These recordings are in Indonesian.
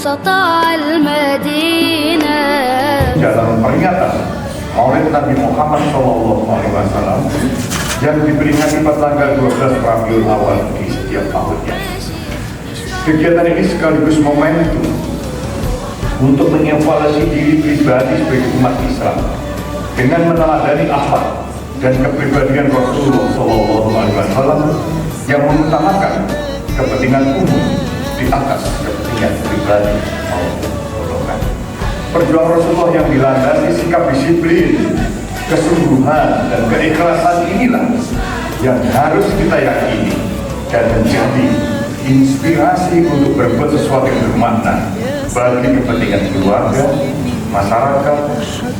سطع المدينة. Dalam peringatan Maulid Nabi Muhammad SAW yang diperingati pada tanggal 12 Rabiul Awal di setiap tahunnya. Kegiatan ini sekaligus momentum untuk mengevaluasi diri pribadi sebagai umat Islam dengan meneladani akhlak dan kepribadian Rasulullah SAW yang mengutamakan kepentingan umum di atas kepentingan pribadi maupun golongan. Perjuangan Rasulullah yang dilandasi sikap disiplin, kesungguhan, dan keikhlasan inilah yang harus kita yakini dan menjadi inspirasi untuk berbuat sesuatu yang bermakna bagi kepentingan keluarga, masyarakat,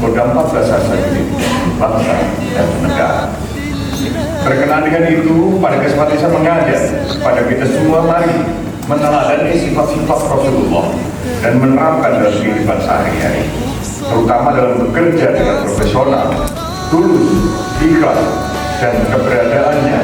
berdampak besar bagi bangsa dan negara. Berkenaan dengan itu, pada kesempatan saya mengajak pada kita semua mari meneladani sifat-sifat Rasulullah dan menerapkan dalam kehidupan sehari-hari, terutama dalam bekerja dengan profesional, tulus, ikhlas, dan keberadaannya